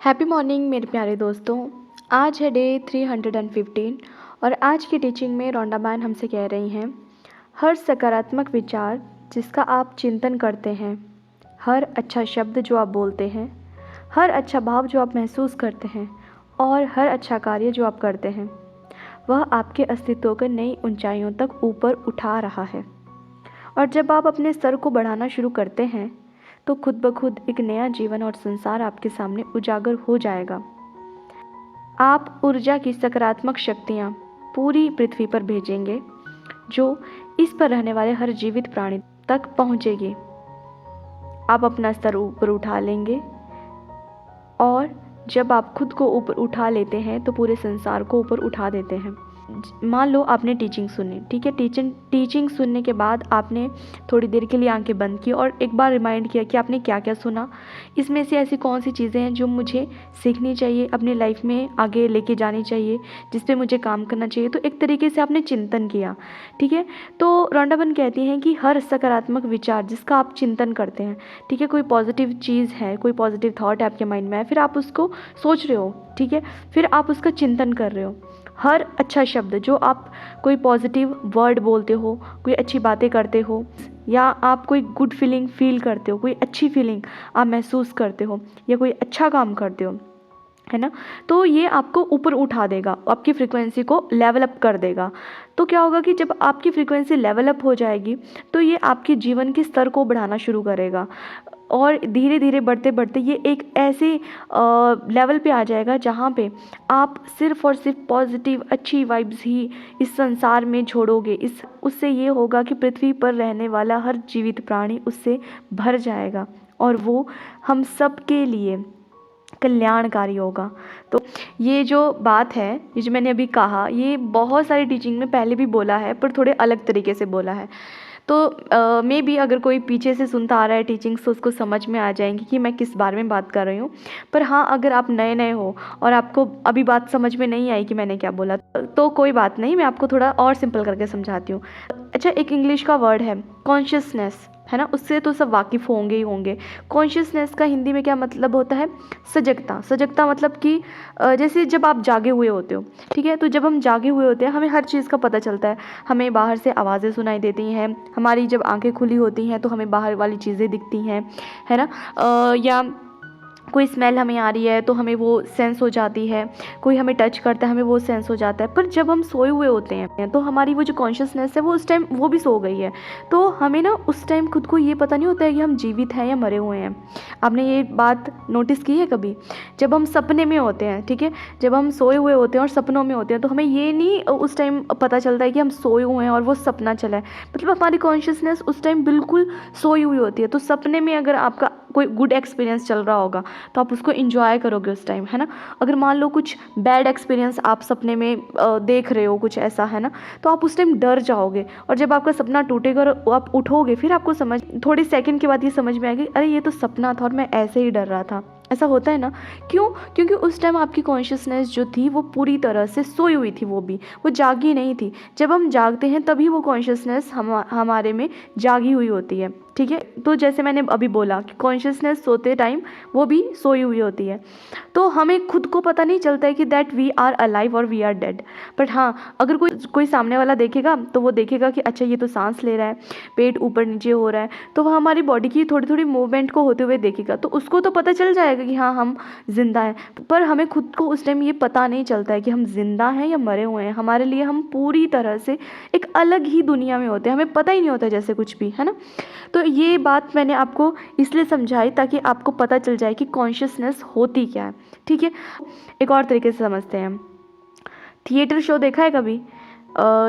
Happy morning मेरे प्यारे दोस्तों। आज है डे 315 और आज की टीचिंग में रोंडा मैम हमसे कह रही हैं, हर सकारात्मक विचार जिसका आप चिंतन करते हैं, हर अच्छा शब्द जो आप बोलते हैं, हर अच्छा भाव जो आप महसूस करते हैं और हर अच्छा कार्य जो आप करते हैं, वह आपके अस्तित्व को नई ऊंचाइयों तक ऊपर उठा रहा है। और जब आप अपने स्तर को बढ़ाना शुरू करते हैं तो खुद ब खुद एक नया जीवन और संसार आपके सामने उजागर हो जाएगा। आप ऊर्जा की सकारात्मक शक्तियाँ पूरी पृथ्वी पर भेजेंगे जो इस पर रहने वाले हर जीवित प्राणी तक पहुँचेगी। आप अपना स्तर ऊपर उठा लेंगे और जब आप खुद को ऊपर उठा लेते हैं तो पूरे संसार को ऊपर उठा देते हैं। मान लो आपने टीचिंग सुनी, ठीक है। टीचिंग सुनने के बाद आपने थोड़ी देर के लिए आंखें बंद की और एक बार रिमाइंड किया कि आपने क्या क्या सुना, इसमें से ऐसी कौन सी चीज़ें हैं जो मुझे सीखनी चाहिए, अपनी लाइफ में आगे लेके जानी चाहिए, जिस पे मुझे काम करना चाहिए। तो एक तरीके से आपने चिंतन किया, ठीक है। तो रोंडा मैम कहती हैं कि हर सकारात्मक विचार जिसका आप चिंतन करते हैं, ठीक है, कोई पॉजिटिव चीज़ है, कोई पॉजिटिव थॉट है आपके माइंड में है, फिर आप उसको सोच रहे हो, ठीक है, फिर आप उसका चिंतन कर रहे हो। हर अच्छा शब्द जो आप कोई पॉजिटिव वर्ड बोलते हो, कोई अच्छी बातें करते हो, या आप कोई गुड फीलिंग फील करते हो, कोई अच्छी फीलिंग आप महसूस करते हो, या कोई अच्छा काम करते हो, है ना, तो ये आपको ऊपर उठा देगा, आपकी फ्रीक्वेंसी को लेवल अप कर देगा। तो क्या होगा कि जब आपकी फ्रीक्वेंसी लेवल अप हो जाएगी तो ये आपके जीवन के स्तर को बढ़ाना शुरू करेगा और धीरे धीरे बढ़ते बढ़ते ये एक ऐसे लेवल पे आ जाएगा जहाँ पे आप सिर्फ़ और सिर्फ पॉजिटिव अच्छी वाइब्स ही इस संसार में छोड़ोगे। उससे ये होगा कि पृथ्वी पर रहने वाला हर जीवित प्राणी उससे भर जाएगा और वो हम सब के लिए कल्याणकारी होगा। तो ये जो बात है, ये जो मैंने अभी कहा, ये बहुत सारी टीचिंग में पहले भी बोला है पर थोड़े अलग तरीके से बोला है। तो मे बी अगर कोई पीछे से सुनता आ रहा है टीचिंग्स तो उसको समझ में आ जाएंगी कि मैं किस बारे में बात कर रही हूँ। पर हाँ, अगर आप नए नए हो और आपको अभी बात समझ में नहीं आई कि मैंने क्या बोला, तो कोई बात नहीं, मैं आपको थोड़ा और सिंपल करके समझाती हूँ। अच्छा, एक इंग्लिश का वर्ड है कॉन्शियसनेस, है ना, उससे तो सब वाकिफ़ होंगे ही होंगे। कॉन्शियसनेस का हिंदी में क्या मतलब होता है? सजगता। सजगता मतलब कि जैसे जब आप जागे हुए होते हो, ठीक है, तो जब हम जागे हुए होते हैं हमें हर चीज़ का पता चलता है। हमें बाहर से आवाज़ें सुनाई देती हैं, हमारी जब आंखें खुली होती हैं तो हमें बाहर वाली चीज़ें दिखती हैं, है ना, या कोई स्मेल हमें आ रही है तो हमें वो सेंस हो जाती है, कोई हमें टच करता है हमें वो सेंस हो जाता है। पर जब हम सोए हुए होते हैं तो हमारी वो जो कॉन्शियसनेस है वो उस टाइम वो भी सो गई है, तो हमें ना उस टाइम खुद को ये पता नहीं होता है कि हम जीवित हैं या मरे हुए हैं। आपने ये बात नोटिस की है कभी? जब हम सपने में होते हैं, ठीक है, जब हम सोए हुए होते हैं और सपनों में होते हैं तो हमें ये नहीं उस टाइम पता चलता है कि हम सोए हुए हैं और वो सपना चला है। मतलब हमारी कॉन्शियसनेस उस टाइम बिल्कुल सोई हुई होती है। तो सपने में अगर आपका कोई गुड एक्सपीरियंस चल रहा होगा तो आप उसको एंजॉय करोगे उस टाइम, है ना। अगर मान लो कुछ बैड एक्सपीरियंस आप सपने में देख रहे हो कुछ ऐसा, है ना, तो आप उस टाइम डर जाओगे और जब आपका सपना टूटेगा और आप उठोगे फिर आपको समझ थोड़े सेकंड के बाद ये समझ में आएगी, अरे ये तो सपना था और मैं ऐसे ही डर रहा था। ऐसा होता है ना, क्यों? क्योंकि उस टाइम आपकी कॉन्शियसनेस जो थी वो पूरी तरह से सोई हुई थी, वो जागी नहीं थी। जब हम जागते हैं तभी वो कॉन्शियसनेस हमारे में जागी हुई होती है, ठीक है। तो जैसे मैंने अभी बोला कि कॉन्शियसनेस सोते टाइम वो भी सोई हुई होती है, तो हमें खुद को पता नहीं चलता है कि दैट वी आर अलाइव और वी आर डेड। बट हाँ, अगर कोई सामने वाला देखेगा तो वो देखेगा कि अच्छा ये तो सांस ले रहा है, पेट ऊपर नीचे हो रहा है, तो वह हमारी बॉडी की थोड़ी थोड़ी मूवमेंट को होते हुए देखेगा, तो उसको तो पता चल जाएगा कि हाँ हम जिंदा हैं। पर हमें खुद को उस टाइम ये पता नहीं चलता है कि हम जिंदा हैं या मरे हुए हैं। हमारे लिए हम पूरी तरह से एक अलग ही दुनिया में होते हैं, हमें पता ही नहीं होता जैसे कुछ भी, है ना। तो ये बात मैंने आपको इसलिए समझाई ताकि आपको पता चल जाए कि कॉन्शियसनेस होती क्या है, ठीक है। एक और तरीके से समझते हैं। थिएटर शो देखा है कभी?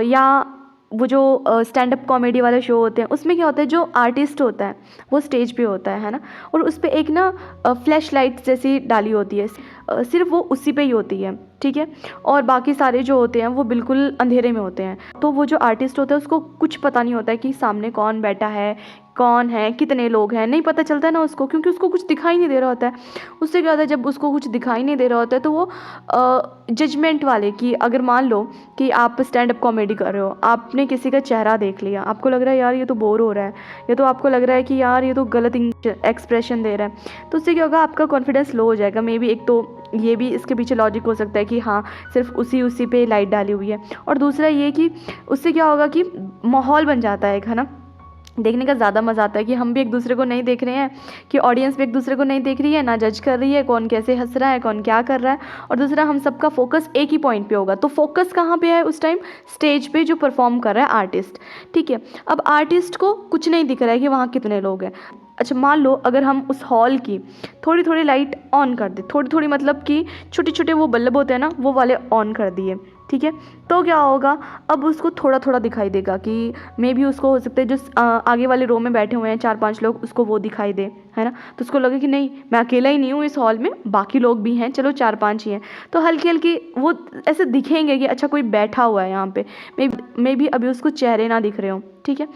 या वो जो स्टैंड अप कॉमेडी वाले शो होते हैं उसमें क्या होता है, जो आर्टिस्ट होता है वो स्टेज पे होता है ना, और उस पर एक ना फ्लैश लाइट जैसी डाली होती है, सिर्फ वो उसी पे ही होती है, ठीक है। और बाकी सारे जो होते हैं वो बिल्कुल अंधेरे में होते हैं। तो वो जो आर्टिस्ट होता है उसको कुछ पता नहीं होता है कि सामने कौन बैठा है, कौन है, कितने लोग हैं, नहीं पता चलता है ना उसको, क्योंकि उसको कुछ दिखाई नहीं दे रहा होता है। उससे क्या होता है, जब उसको कुछ दिखाई नहीं दे रहा होता है तो वो जजमेंट वाले कि अगर मान लो कि आप स्टैंड अप कॉमेडी कर रहे हो, आपने किसी का चेहरा देख लिया, आपको लग रहा है यार ये तो बोर हो रहा है, या तो आपको लग रहा है कि यार ये तो गलत एक्सप्रेशन दे रहा है, तो उससे क्या होगा, आपका कॉन्फिडेंस लो हो जाएगा। मे बी एक तो ये भी इसके पीछे लॉजिक हो सकता है कि हाँ सिर्फ उसी पे लाइट डाली हुई है। और दूसरा ये कि उससे क्या होगा कि माहौल बन जाता है एक, है ना, देखने का ज़्यादा मज़ा आता है कि हम भी एक दूसरे को नहीं देख रहे हैं, कि ऑडियंस भी एक दूसरे को नहीं देख रही है, ना जज कर रही है कौन कैसे हंस रहा है, कौन क्या कर रहा है। और दूसरा हम सबका फोकस एक ही पॉइंट पे होगा। तो फोकस कहाँ पे है उस टाइम, स्टेज पे जो परफॉर्म कर रहा है आर्टिस्ट, ठीक है। अब आर्टिस्ट को कुछ नहीं दिख रहा है कि वहाँ कितने लोग हैं। अच्छा मान लो अगर हम उस हॉल की थोड़ी थोड़ी लाइट ऑन कर दे, थोड़ी थोड़ी मतलब कि छोटे छोटे वो बल्ब होते हैं ना, वो वाले ऑन कर दिए, ठीक है, तो क्या होगा, अब उसको थोड़ा थोड़ा दिखाई देगा कि मे बी उसको हो सकता है जो आगे वाले रो में बैठे हुए हैं 4-5 लोग, उसको वो दिखाई दे, है ना। तो उसको लगे कि नहीं मैं अकेला ही नहीं हूँ इस हॉल में, बाकी लोग भी हैं, चलो 4-5 ही हैं। तो हल्की हल्की वो ऐसे दिखेंगे कि अच्छा कोई बैठा हुआ है यहाँ पे, मे बी अभी उसको चेहरे ना दिख रहे हो, ठीक है।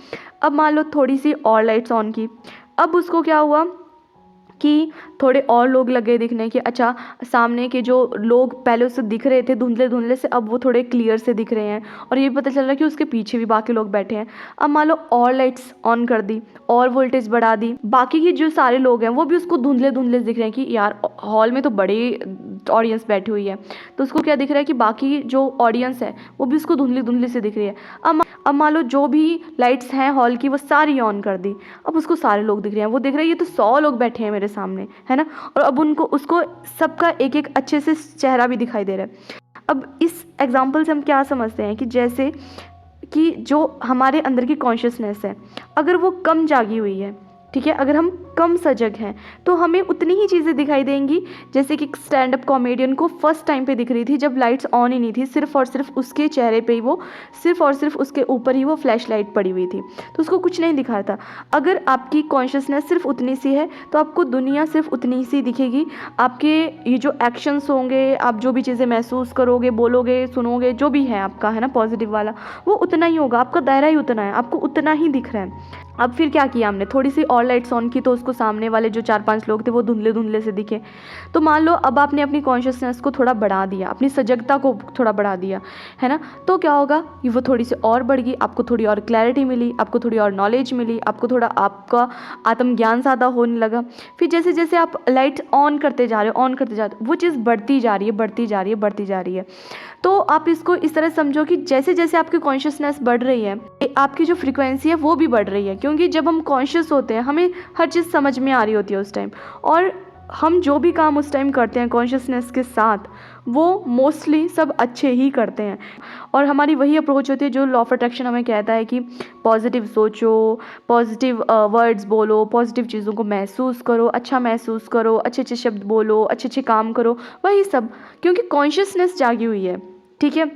अब मान लो थोड़ी सी और लाइट्स ऑन की, अब उसको क्या हुआ कि थोड़े और लोग लगे दिखने कि अच्छा सामने के जो लोग पहले उससे दिख रहे थे धुंधले धुंधले से, अब वो थोड़े क्लियर से दिख रहे हैं, और ये भी पता चल रहा है कि उसके पीछे भी बाकी लोग बैठे हैं। अब मान लो और लाइट्स ऑन कर दी और वोल्टेज बढ़ा दी, बाकी के जो सारे लोग हैं वो भी उसको धुंधले धुंधले दिख रहे हैं कि यार हॉल में तो बड़ी ऑडियंस बैठी हुई है। तो उसको क्या दिख रहा है कि बाकी जो ऑडियंस है वो भी उसको धुंधली धुंधली से दिख रही है। अब मान लो जो भी लाइट्स हैं हॉल की वो सारी ऑन कर दी, अब उसको सारे लोग दिख रहे हैं, वो दिख रहा है ये तो 100 लोग बैठे हैं मेरे सामने, है ना। और अब उसको सबका एक एक अच्छे से चेहरा भी दिखाई दे रहा है। अब इस एग्जाम्पल से हम क्या समझते हैं कि जैसे कि जो हमारे अंदर की कॉन्शियसनेस है अगर वो कम जागी हुई है, ठीक है, अगर हम कम सजग हैं तो हमें उतनी ही चीज़ें दिखाई देंगी जैसे कि स्टैंड अप कॉमेडियन को फर्स्ट टाइम पे दिख रही थी जब लाइट्स ऑन ही नहीं थी, सिर्फ और सिर्फ उसके चेहरे पे ही वो सिर्फ और सिर्फ उसके ऊपर ही वो फ्लैश लाइट पड़ी हुई थी, तो उसको कुछ नहीं दिखा था। अगर आपकी कॉन्शियसनेस सिर्फ उतनी सी है तो आपको दुनिया सिर्फ उतनी सी दिखेगी। आपके ये जो एक्शंस होंगे, आप जो भी चीज़ें महसूस करोगे, बोलोगे, सुनोगे, जो भी है आपका, है ना, पॉजिटिव वाला, वो उतना ही होगा, आपका दायरा ही उतना है, आपको उतना ही दिख रहा है। अब फिर क्या किया हमने, थोड़ी सी और लाइट्स ऑन की तो उसको सामने वाले जो 4-5 लोग थे वो धुंधले धुंधले से दिखे। तो मान लो अब आपने अपनी कॉन्शियसनेस को थोड़ा बढ़ा दिया, अपनी सजगता को थोड़ा बढ़ा दिया, है ना, तो क्या होगा कि वो थोड़ी सी और बढ़ गई, आपको थोड़ी और क्लैरिटी मिली, आपको थोड़ी और नॉलेज मिली, आपको थोड़ा आपका आत्मज्ञान ज़्यादा होने लगा। फिर जैसे जैसे आप लाइट ऑन करते जा रहे हो, ऑन करते जा रहे हो, वो चीज़ बढ़ती जा रही है, बढ़ती जा रही है, बढ़ती जा रही है। तो आप इसको इस तरह समझो कि जैसे जैसे आपकी कॉन्शियसनेस बढ़ रही है आपकी जो फ्रीक्वेंसी है वो भी बढ़ रही है, क्योंकि जब हम कॉन्शियस होते हैं हमें हर चीज़ समझ में आ रही होती है उस टाइम, और हम जो भी काम उस टाइम करते हैं कॉन्शियसनेस के साथ वो मोस्टली सब अच्छे ही करते हैं। और हमारी वही अप्रोच होती है जो लॉ ऑफ अट्रैक्शन हमें कहता है कि पॉजिटिव सोचो, पॉजिटिव वर्ड्स बोलो, पॉजिटिव चीज़ों को महसूस करो, अच्छा महसूस करो, अच्छे अच्छे शब्द बोलो, अच्छे अच्छे काम करो, वही सब, क्योंकि कॉन्शियसनेस जागी हुई है, ठीक है।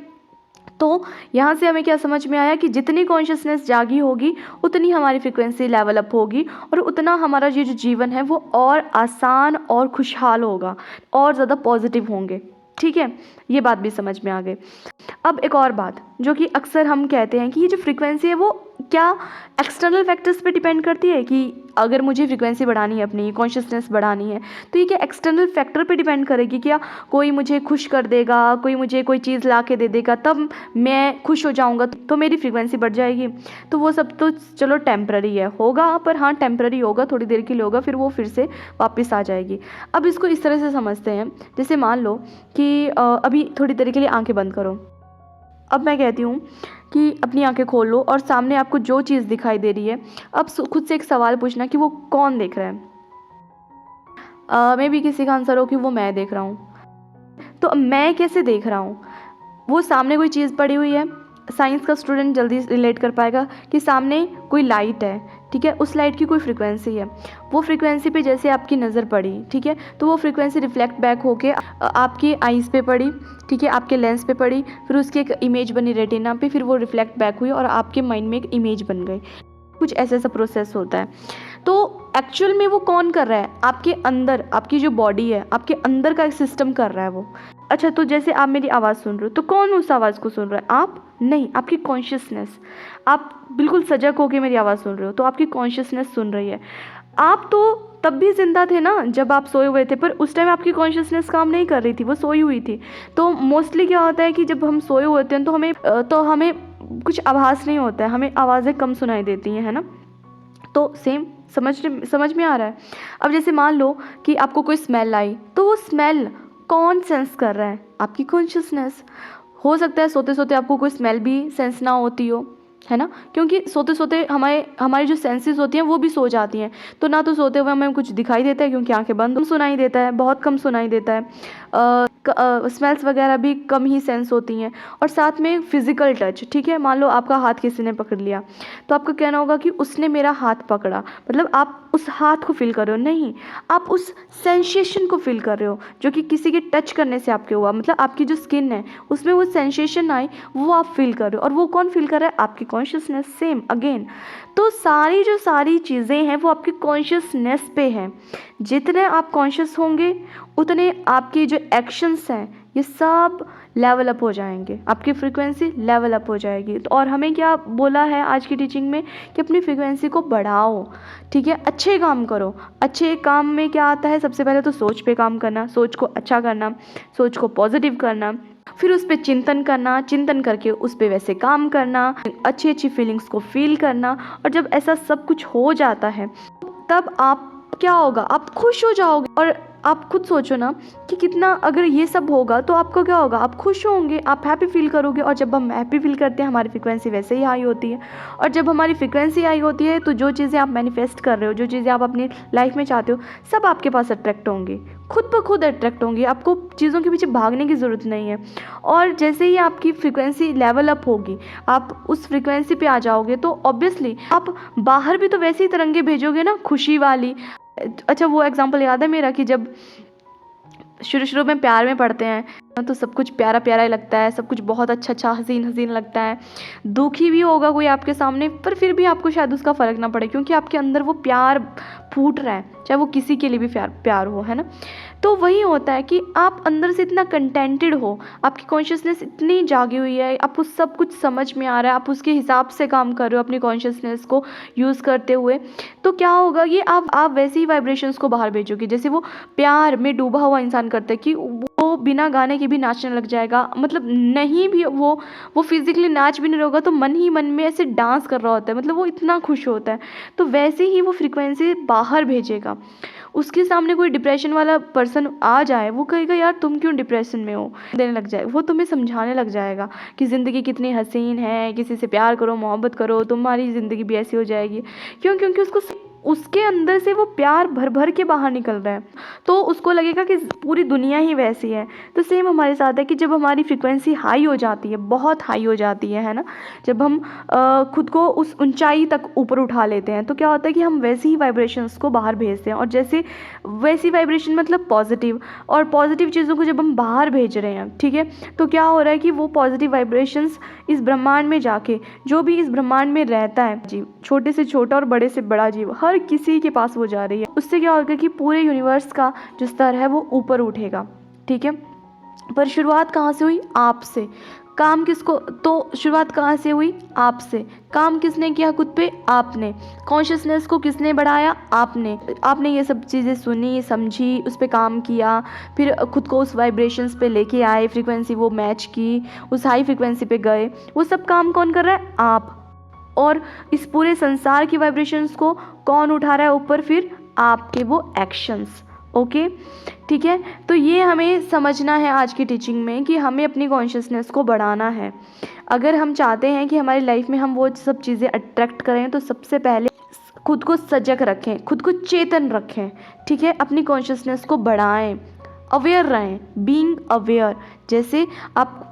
तो यहाँ से हमें क्या समझ में आया कि जितनी कॉन्शियसनेस जागी होगी उतनी हमारी फ्रिक्वेंसी लेवल अप होगी और उतना हमारा ये जो जीवन है वो और आसान और खुशहाल होगा, और ज़्यादा पॉजिटिव होंगे, ठीक है। ये बात भी समझ में आ गई। अब एक और बात जो कि अक्सर हम कहते हैं कि ये जो फ्रीक्वेंसी है वो क्या एक्सटर्नल फैक्टर्स पे डिपेंड करती है, कि अगर मुझे फ्रीक्वेंसी बढ़ानी है, अपनी कॉन्शियसनेस बढ़ानी है, तो ये क्या एक्सटर्नल फैक्टर पे डिपेंड करेगी, क्या कोई मुझे खुश कर देगा, कोई मुझे कोई चीज़ ला के दे देगा तब मैं खुश हो जाऊँगा तो मेरी फ्रीक्वेंसी बढ़ जाएगी। तो वो सब तो चलो टेम्प्ररी है, होगा, पर हाँ टेम्प्ररी होगा, थोड़ी देर के लिए होगा, फिर वो फिर से वापस आ जाएगी। अब इसको इस तरह से समझते हैं, जैसे मान लो कि अभी थोड़ी देर के लिए आंखें बंद करो। अब मैं कहती हूँ कि अपनी आंखें खोल लो और सामने आपको जो चीज़ दिखाई दे रही है, अब खुद से एक सवाल पूछना कि वो कौन देख रहा है। मे भी किसी का आंसर हो कि वो मैं देख रहा हूँ। तो मैं कैसे देख रहा हूँ, वो सामने कोई चीज़ पड़ी हुई है, साइंस का स्टूडेंट जल्दी रिलेट कर पाएगा कि सामने कोई लाइट है, ठीक है, उस लाइट की कोई फ्रीक्वेंसी है, वो फ्रीक्वेंसी पे जैसे आपकी नज़र पड़ी, ठीक है, तो वो फ्रीक्वेंसी रिफ्लेक्ट बैक होके आपकी आइज़ पे पड़ी, ठीक है, आपके लेंस पे पड़ी, फिर उसकी एक इमेज बनी रेटिना पे, फिर वो रिफ्लेक्ट बैक हुई और आपके माइंड में एक इमेज बन गई। कुछ ऐसा प्रोसेस होता है। तो एक्चुअल में वो कौन कर रहा है? आपके अंदर, आपकी जो बॉडी है, आपके अंदर का एक सिस्टम कर रहा है वो। अच्छा, तो जैसे आप मेरी आवाज़ सुन रहे हो, तो कौन उस आवाज़ को सुन रहा है? आप नहीं, आपकी कॉन्शियसनेस। आप बिल्कुल सजग होकर मेरी आवाज़ सुन रहे हो, तो आपकी कॉन्शियसनेस सुन रही है। आप तो तब भी जिंदा थे ना जब आप सोए हुए थे, पर उस टाइम आपकी कॉन्शियसनेस काम नहीं कर रही थी, वो सोई हुई थी। तो मोस्टली क्या होता है कि जब हम सोए हुए होते हैं तो हमें कुछ आभास नहीं होता है, हमें आवाज़ें कम सुनाई देती हैं, है ना। तो सेम समझ में आ रहा है। अब जैसे मान लो कि आपको कोई स्मेल आई, तो वो स्मेल कौन सेंस कर रहा है? आपकी कॉन्शियसनेस। हो सकता है सोते सोते आपको कोई स्मेल भी सेंस ना होती हो, है ना, क्योंकि सोते सोते हमारी जो सेंसेस होती हैं वो भी सो जाती हैं। तो ना तो सोते हुए हमें कुछ दिखाई देता है क्योंकि आंखें बंद, सुनाई देता है, बहुत कम सुनाई देता है। स्मेल्स वगैरह भी कम ही सेंस होती हैं। और साथ में फिजिकल टच, ठीक है, मान लो आपका हाथ किसी ने पकड़ लिया, तो आपको कहना होगा कि उसने मेरा हाथ पकड़ा, मतलब आप उस हाथ को फील कर रहे हो? नहीं, आप उस सेंसेशन को फील कर रहे हो जो कि किसी के टच करने से आपके हुआ, मतलब आपकी जो स्किन है उसमें वो सेंसेशन आई, वो आप फील कर रहे हो। और वो कौन फील कर रहा है? आपकी कॉन्शियसनेस। सेम अगेन, तो सारी चीज़ें हैं वो आपकी कॉन्शियसनेस पे हैं। जितने आप कॉन्शियस होंगे उतने आपके जो एक्शंस हैं ये सब लेवल अप हो जाएंगे, आपकी फ्रीक्वेंसी लेवल अप हो जाएगी। तो और हमें क्या बोला है आज की टीचिंग में कि अपनी फ्रीक्वेंसी को बढ़ाओ, ठीक है, अच्छे काम करो। अच्छे काम में क्या आता है? सबसे पहले तो सोच पे काम करना, सोच को अच्छा करना, सोच को पॉजिटिव करना, फिर उस पर चिंतन करना, चिंतन करके उस पर वैसे काम करना, अच्छी अच्छी फीलिंग्स को फील करना। और जब ऐसा सब कुछ हो जाता है तब आप क्या होगा? आप खुश हो जाओगे। और आप खुद सोचो ना कि कितना, अगर ये सब होगा तो आपको क्या होगा? आप खुश होंगे, आप हैप्पी फील करोगे। और जब हम हैप्पी फील करते हैं हमारी फ्रिक्वेंसी वैसे ही हाई होती है। और जब हमारी फ्रिक्वेंसी हाई होती है तो जो चीज़ें आप मैनिफेस्ट कर रहे हो, जो चीज़ें आप अपनी लाइफ में चाहते हो, सब आपके पास अट्रैक्ट होंगी, खुद ब खुद अट्रैक्ट होंगी। आपको चीज़ों के पीछे भागने की ज़रूरत नहीं है। और जैसे ही आपकी फ्रिक्वेंसी लेवल अप होगी, आप उस फ्रिक्वेंसी पे आ जाओगे, तो ऑब्वियसली आप बाहर भी तो वैसी ही तरंगे भेजोगे ना, खुशी वाली। अच्छा, वो एग्जांपल याद है मेरा कि जब शुरू में प्यार में पड़ते हैं तो सब कुछ प्यारा प्यारा ही लगता है, सब कुछ बहुत अच्छा अच्छा हसीन हसीन लगता है। दुखी भी होगा कोई आपके सामने, पर फिर भी आपको शायद उसका फ़र्क ना पड़े, क्योंकि आपके अंदर वो प्यार फूट रहा है, चाहे वो किसी के लिए भी प्यार हो, है ना। तो वही होता है कि आप अंदर से इतना कंटेंटेड हो, आपकी कॉन्शियसनेस इतनी जागी हुई है, आपको सब कुछ समझ में आ रहा है, आप उसके हिसाब से काम कर रहे हो अपनी कॉन्शियसनेस को यूज़ करते हुए। तो क्या होगा, ये आप वैसी ही वाइब्रेशंस को बाहर भेजोगे जैसे वो प्यार में डूबा हुआ इंसान करता है कि वो बिना गाने के भी नाचने लग जाएगा। मतलब नहीं भी वो फिजिकली नाच भी नहीं रहोगा तो मन ही मन में ऐसे डांस कर रहा होता है, मतलब वो इतना खुश होता है। तो वैसे ही वो फ्रिक्वेंसी बाहर भेजेगा। उसके सामने कोई डिप्रेशन वाला पर्सन आ जाए, वो कहेगा यार तुम क्यों डिप्रेशन में हो, देने लग जाए, वो तुम्हें समझाने लग जाएगा कि ज़िंदगी कितनी हसीन है, किसी से प्यार करो, मोहब्बत करो, तुम्हारी ज़िंदगी भी ऐसी हो जाएगी। क्यों? क्योंकि उसके अंदर से वो प्यार भर भर के बाहर निकल रहा है, तो उसको लगेगा कि पूरी दुनिया ही वैसी है। तो सेम हमारे साथ है कि जब हमारी फ्रिक्वेंसी हाई हो जाती है, बहुत हाई हो जाती है ना, जब हम खुद को उस ऊंचाई तक ऊपर उठा लेते हैं, तो क्या होता है कि हम वैसी ही वाइब्रेशंस को बाहर भेजते हैं। और जैसे वैसी वाइब्रेशन मतलब पॉजिटिव, और पॉजिटिव चीज़ों को जब हम बाहर भेज रहे हैं, ठीक है, तो क्या हो रहा है कि वो पॉजिटिव वाइब्रेशंस इस ब्रह्मांड में जाके, जो भी इस ब्रह्मांड में रहता है जीव, छोटे से छोटा और बड़े से बड़ा जीव, हर किसी के पास वो जा रही है। उससे क्या होगा कि पूरे यूनिवर्स का जो स्तर है वो ऊपर उठेगा, ठीक है। पर शुरुआत कहाँ से हुई? आपसे। काम किसको, तो शुरुआत कहाँ से हुई? आपसे। काम किसने किया खुद पे? आपने। कॉन्शियसनेस को किसने बढ़ाया? आपने ये सब चीज़ें सुनी, समझी, उस पर काम किया, फिर खुद को उस वाइब्रेशंस पे लेके आए, फ्रीक्वेंसी वो मैच की, उस हाई फ्रीक्वेंसी पे गए। वो सब काम कौन कर रहा है? आप। और इस पूरे संसार की वाइब्रेशंस को कौन उठा रहा है ऊपर? फिर आपके वो एक्शंस। ओके, ठीक है। तो ये हमें समझना है आज की टीचिंग में कि हमें अपनी कॉन्शियसनेस को बढ़ाना है। अगर हम चाहते हैं कि हमारी लाइफ में हम वो सब चीज़ें अट्रैक्ट करें, तो सबसे पहले खुद को सजग रखें, खुद को चेतन रखें, ठीक है। अपनी कॉन्शियसनेस को बढ़ाएं, अवेयर रहें, बीइंग अवेयर। जैसे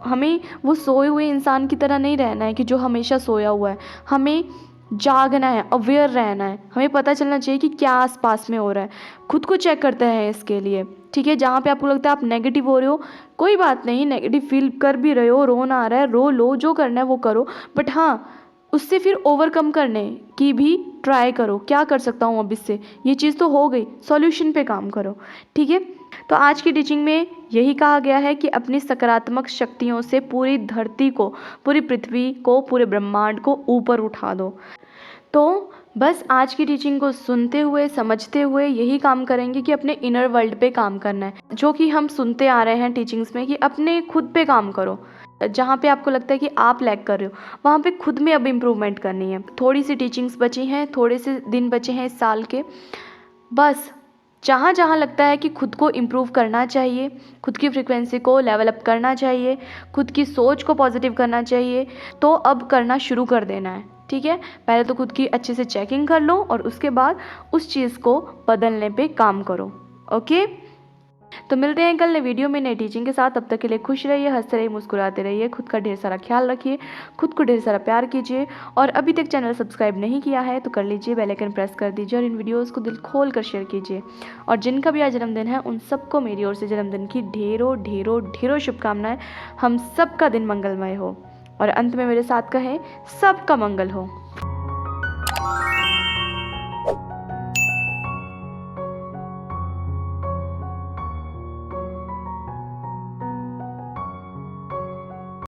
हमें वो सोए हुए इंसान की तरह नहीं रहना है कि जो हमेशा सोया हुआ है। हमें जागना है, अवेयर रहना है, हमें पता चलना चाहिए कि क्या आसपास में हो रहा है। खुद को चेक करते हैं इसके लिए, ठीक है। जहाँ पे आपको लगता है आप नेगेटिव हो रहे हो, कोई बात नहीं, नेगेटिव फील कर भी रहे हो, रोना आ रहा है, रो लो, जो करना है वो करो, बट हाँ, उससे फिर ओवरकम करने की भी ट्राई करो, क्या कर सकता हूँ अब इससे, ये चीज़ तो हो गई, सॉल्यूशन पे काम करो। ठीक है, तो आज की टीचिंग में यही कहा गया है कि अपनी सकारात्मक शक्तियों से पूरी धरती को, पूरी पृथ्वी को, पूरे ब्रह्मांड को ऊपर उठा दो। तो बस आज की टीचिंग को सुनते हुए, समझते हुए यही काम करेंगे कि अपने इनर वर्ल्ड पे काम करना है, जो कि हम सुनते आ रहे हैं टीचिंग्स में कि अपने खुद पे काम करो। जहाँ पे आपको लगता है कि आप लैग कर रहे हो, वहाँ पे खुद में अब इम्प्रूवमेंट करनी है। थोड़ी सी टीचिंग्स बची हैं, थोड़े से दिन बचे हैं इस साल के। बस जहाँ जहाँ लगता है कि खुद को इम्प्रूव करना चाहिए, खुद की फ्रीक्वेंसी को लेवल अप करना चाहिए, खुद की सोच को पॉजिटिव करना चाहिए, तो अब करना शुरू कर देना है। ठीक है, पहले तो खुद की अच्छे से चेकिंग कर लो और उसके बाद उस चीज़ को बदलने पे काम करो। ओके, तो मिलते हैं कल नए वीडियो में नई टीचिंग के साथ। तब तक के लिए खुश रहिए, हंसते रहिए, मुस्कुराते रहिए, खुद का ढेर सारा ख्याल रखिए, खुद को ढेर सारा प्यार कीजिए। और अभी तक चैनल सब्सक्राइब नहीं किया है तो कर लीजिए, बेल आइकन प्रेस कर दीजिए और इन वीडियोस को दिल खोल कर शेयर कीजिए। और जिनका भी आज जन्मदिन है उन सबको मेरी ओर से जन्मदिन की ढेरों ढेरों ढेरों शुभकामनाएं। हम सबका दिन मंगलमय हो। और अंत में मेरे साथ कहें, सबका मंगल हो।